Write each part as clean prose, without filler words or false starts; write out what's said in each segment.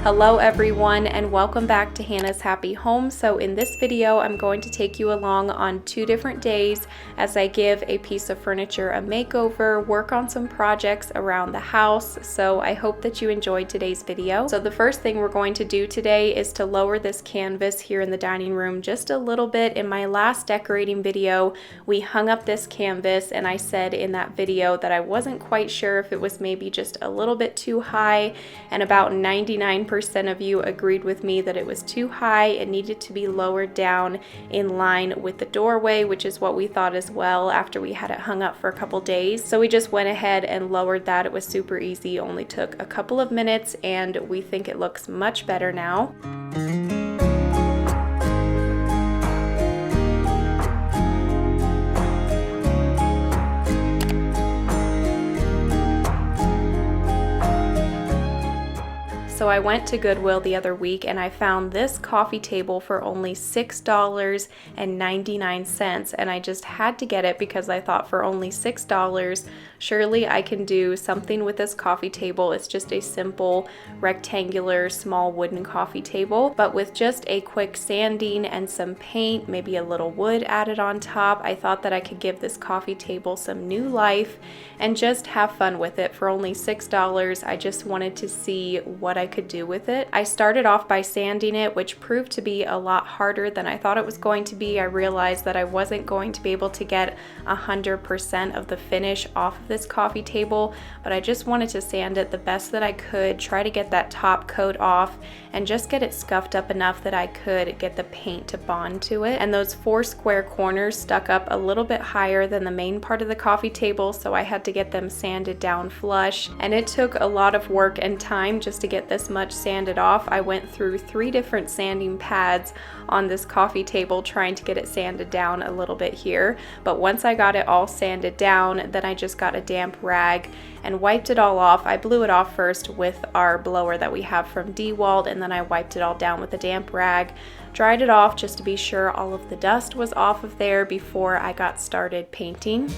Hello everyone and welcome back to Hannah's Happy Home. So in this video I'm going to take you along on 2 different days as I give a piece of furniture a makeover, work on some projects around the house. So I hope that you enjoyed today's video. So the first thing we're going to do today is to lower this canvas here in the dining room just a little bit. In my last decorating video we hung up this canvas and I said in that video that I wasn't quite sure if it was maybe just a little bit too high, and about 99% of you agreed with me that it was too high. It needed to be lowered down in line with the doorway, which is what we thought as well after we had it hung up for a couple days. So we just went ahead and lowered that. It was super easy, only took a couple of minutes, and we think it looks much better now. So I went to Goodwill the other week and I found this coffee table for only $6.99, and I just had to get it because I thought for only $6 surely I can do something with this coffee table. It's just a simple rectangular small wooden coffee table, but with just a quick sanding and some paint, maybe a little wood added on top, I thought that I could give this coffee table some new life and just have fun with it. For only $6 I just wanted to see what I could do with it. I started off by sanding it, which proved to be a lot harder than I thought it was going to be. I realized that I wasn't going to be able to get 100% of the finish off of this coffee table, but I just wanted to sand it the best that I could, try to get that top coat off and just get it scuffed up enough that I could get the paint to bond to it. And those 4 square corners stuck up a little bit higher than the main part of the coffee table, so I had to get them sanded down flush, and it took a lot of work and time just to get this much sanded off. I went through 3 different sanding pads on this coffee table trying to get it sanded down a little bit here, but once I got it all sanded down, then I just got a damp rag and wiped it all off. I blew it off first with our blower that we have from DeWalt, and then I wiped it all down with a damp rag, dried it off just to be sure all of the dust was off of there before I got started painting.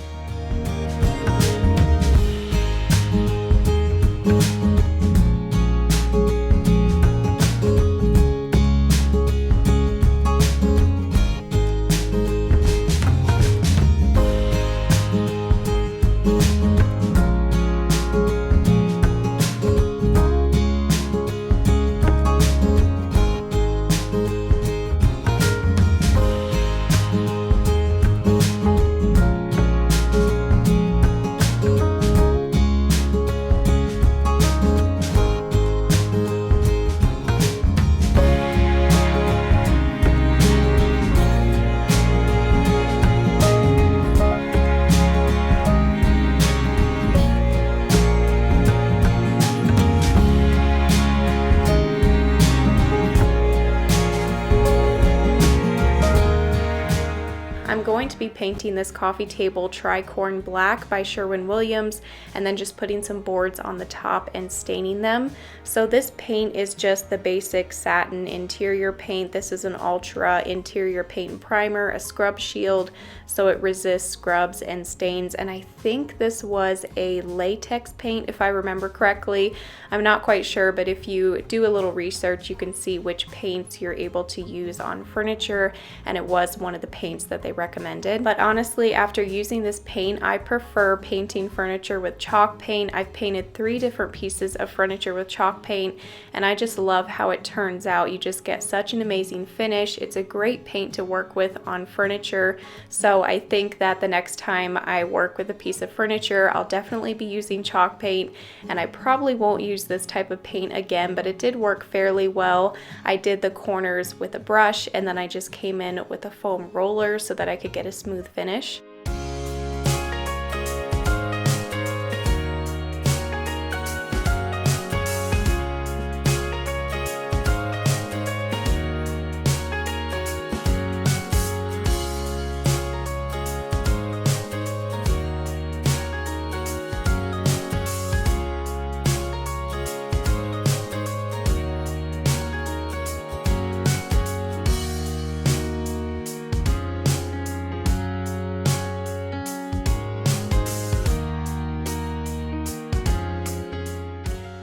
I'm going to be painting this coffee table Tricorn Black by Sherwin-Williams and then just putting some boards on the top and staining them. So this paint is just the basic satin interior paint. This is an ultra interior paint and primer, a scrub shield, so it resists scrubs and stains, and I think this was a latex paint if I remember correctly. I'm not quite sure, but if you do a little research you can see which paints you're able to use on furniture, and it was one of the paints that they recommended. But honestly, after using this paint, I prefer painting furniture with chalk paint. I've painted 3 different pieces of furniture with chalk paint and I just love how it turns out. You just get such an amazing finish. It's a great paint to work with on furniture, so I think that the next time I work with a piece of furniture I'll definitely be using chalk paint, and I probably won't use this type of paint again, but it did work fairly well. I did the corners with a brush and then I just came in with a foam roller so that I could get a smooth finish.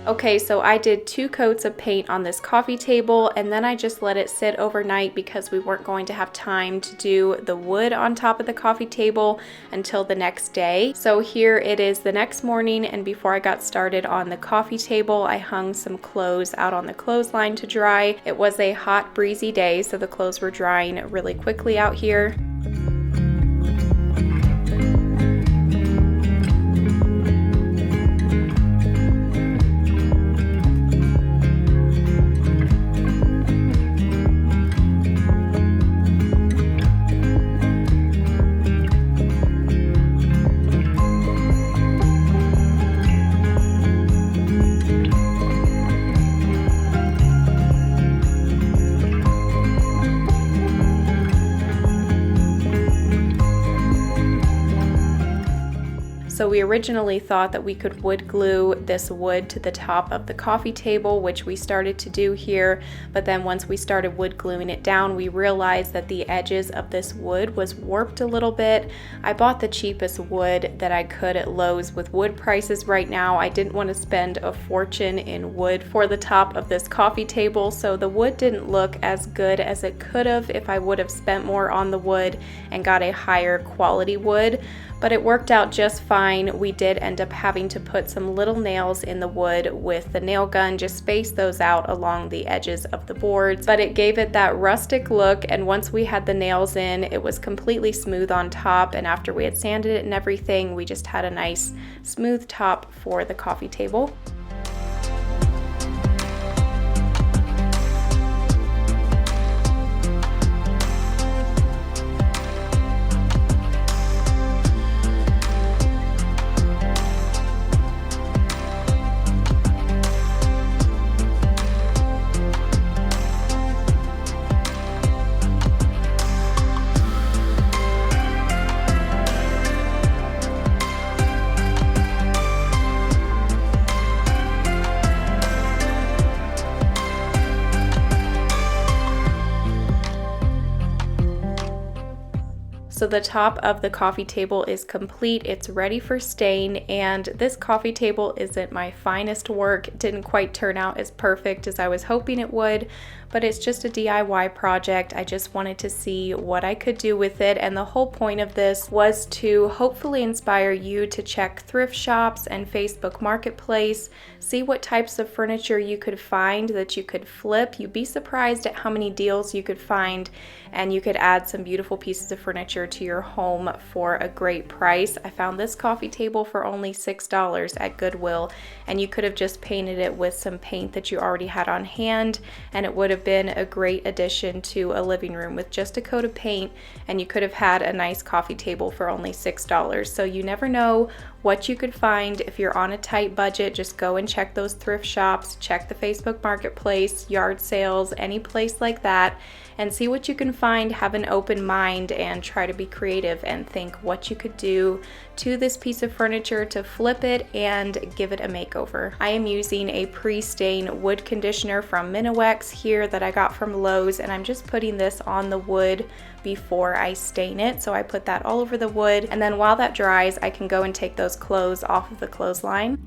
Okay, so I did 2 coats of paint on this coffee table, and then I just let it sit overnight because we weren't going to have time to do the wood on top of the coffee table until the next day. So here it is the next morning, and before I got started on the coffee table, I hung some clothes out on the clothesline to dry. It was a hot, breezy day, so the clothes were drying really quickly out here. So we originally thought that we could wood glue this wood to the top of the coffee table, which we started to do here, but then once we started wood gluing it down, we realized that the edges of this wood was warped a little bit. I bought the cheapest wood that I could at Lowe's. With wood prices right now, I didn't want to spend a fortune in wood for the top of this coffee table, so the wood didn't look as good as it could have if I would have spent more on the wood and got a higher quality wood. But it worked out just fine. We did end up having to put some little nails in the wood with the nail gun, just space those out along the edges of the boards. But it gave it that rustic look, and once we had the nails in, it was completely smooth on top, and after we had sanded it and everything, we just had a nice smooth top for the coffee table. So the top of the coffee table is complete, it's ready for stain, and this coffee table isn't my finest work. It didn't quite turn out as perfect as I was hoping it would, but it's just a DIY project. I just wanted to see what I could do with it, and the whole point of this was to hopefully inspire you to check thrift shops and Facebook Marketplace, see what types of furniture you could find that you could flip. You'd be surprised at how many deals you could find, and you could add some beautiful pieces of furniture to your home for a great price. I found this coffee table for only $6 at Goodwill, and you could have just painted it with some paint that you already had on hand, and it would have been a great addition to a living room with just a coat of paint, and you could have had a nice coffee table for only $6. So you never know what you could find. If you're on a tight budget, just go and check those thrift shops, check the Facebook Marketplace, yard sales, any place like that, and see what you can find. Have an open mind and try to be creative and think what you could do to this piece of furniture to flip it and give it a makeover. I am using a pre-stain wood conditioner from Minowex here that I got from Lowe's, and I'm just putting this on the wood before I stain it. So I put that all over the wood, and then while that dries, I can go and take those clothes off of the clothesline.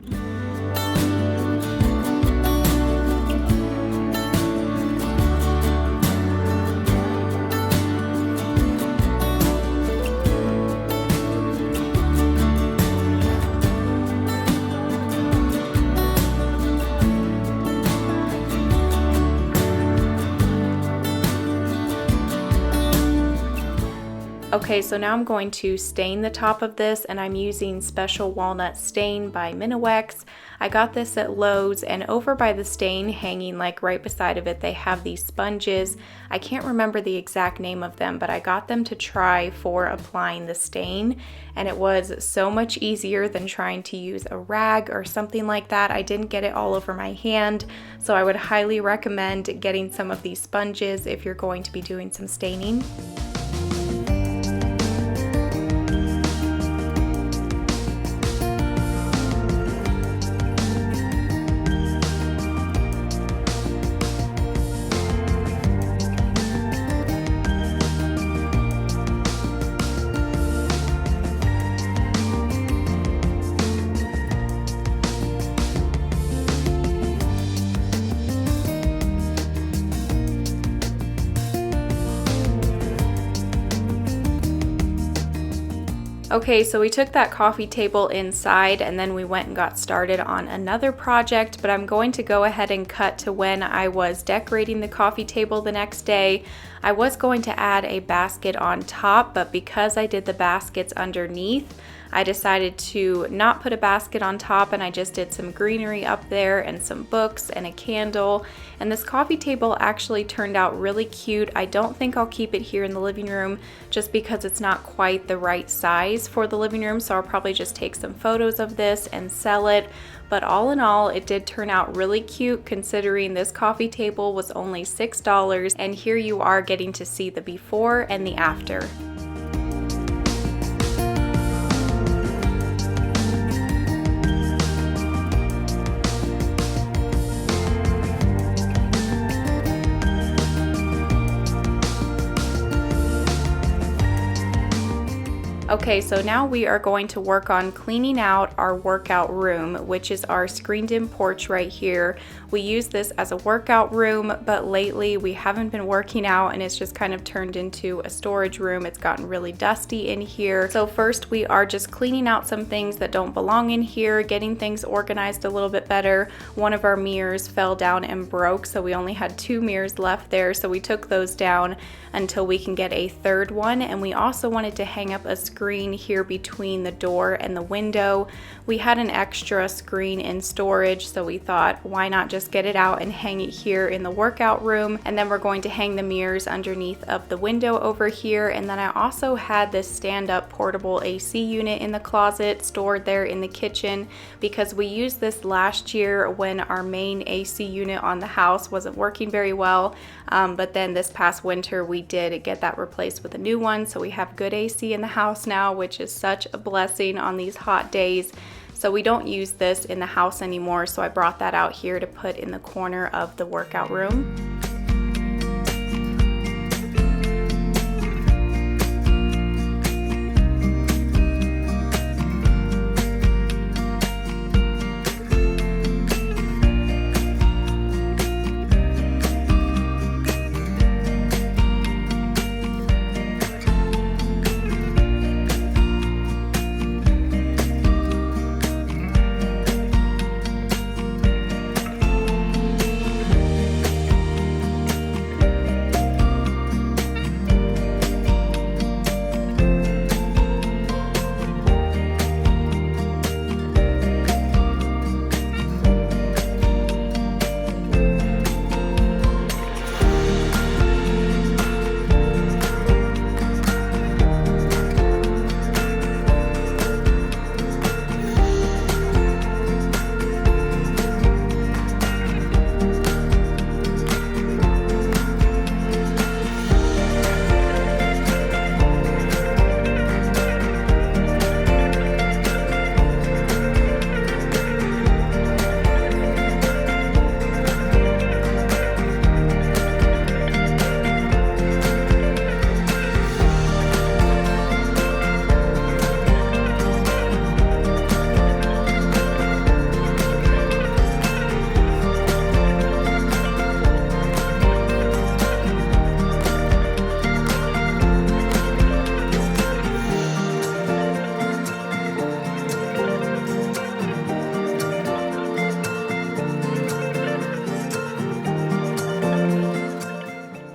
Okay, so now I'm going to stain the top of this, and I'm using Special Walnut Stain by Minowex. I got this at Lowe's, and over by the stain, hanging like right beside of it, they have these sponges. I can't remember the exact name of them, but I got them to try for applying the stain, and it was so much easier than trying to use a rag or something like that. I didn't get it all over my hand, so I would highly recommend getting some of these sponges if you're going to be doing some staining. Okay, so we took that coffee table inside and then we went and got started on another project, but I'm going to go ahead and cut to when I was decorating the coffee table the next day. I was going to add a basket on top, but because I did the baskets underneath, I decided to not put a basket on top, and I just did some greenery up there and some books and a candle. And this coffee table actually turned out really cute. I don't think I'll keep it here in the living room just because it's not quite the right size for the living room, so I'll probably just take some photos of this and sell it. But all in all, it did turn out really cute considering this coffee table was only $6, and here you are getting to see the before and the after. Okay, so now we are going to work on cleaning out our workout room, which is our screened-in porch right here. We use this as a workout room, but lately we haven't been working out and it's just kind of turned into a storage room. It's gotten really dusty in here. So first we are just cleaning out some things that don't belong in here, getting things organized a little bit better. One of our mirrors fell down and broke, so we only had 2 mirrors left there, so we took those down until we can get a third one. And we also wanted to hang up a screen here between the door and the window. We had an extra screen in storage, so we thought, why not just get it out and hang it here in the workout room. And then we're going to hang the mirrors underneath of the window over here. And then I also had this stand-up portable AC unit in the closet stored there in the kitchen because we used this last year when our main AC unit on the house wasn't working very well. But then this past winter we did get that replaced with a new one, so we have good AC in the house now, which is such a blessing on these hot days. So we don't use this in the house anymore, so I brought that out here to put in the corner of the workout room.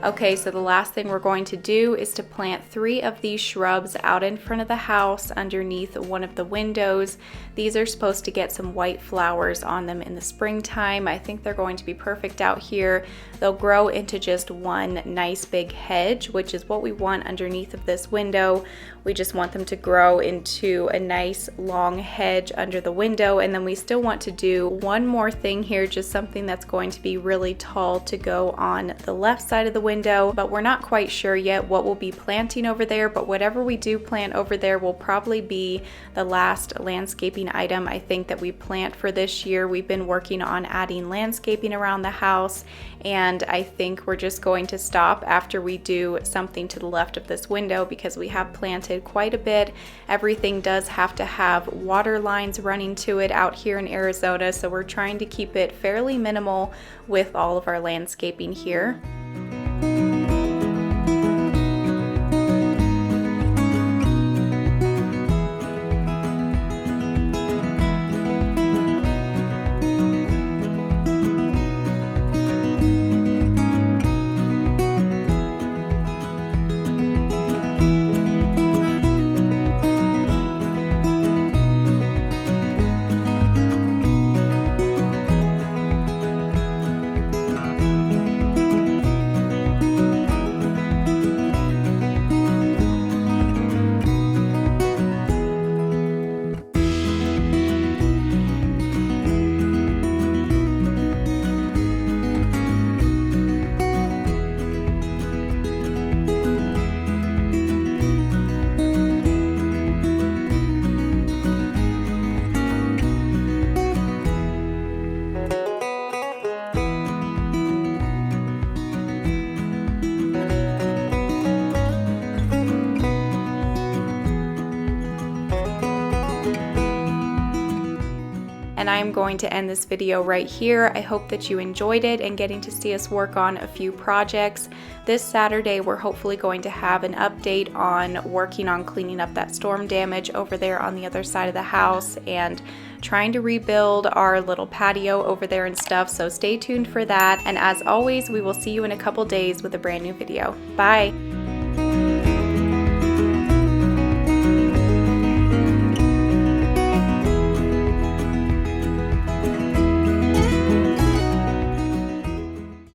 Okay, so the last thing we're going to do is to plant 3 of these shrubs out in front of the house underneath one of the windows. These are supposed to get some white flowers on them in the springtime. I think they're going to be perfect out here. They'll grow into just one nice big hedge, which is what we want underneath of this window. We just want them to grow into a nice long hedge under the window, and then we still want to do one more thing here, just something that's going to be really tall to go on the left side of the window, but we're not quite sure yet what we'll be planting over there. But whatever we do plant over there will probably be the last landscaping item I think that we plant for this year. We've been working on adding landscaping around the house, and I think we're just going to stop after we do something to the left of this window because we have planted quite a bit. Everything does have to have water lines running to it out here in Arizona, so we're trying to keep it fairly minimal with all of our landscaping here. and I'm going to end this video right here. I hope that you enjoyed it and getting to see us work on a few projects. This Saturday, we're hopefully going to have an update on working on cleaning up that storm damage over there on the other side of the house and trying to rebuild our little patio over there and stuff, so stay tuned for that. And as always, we will see you in a couple days with a brand new video. Bye!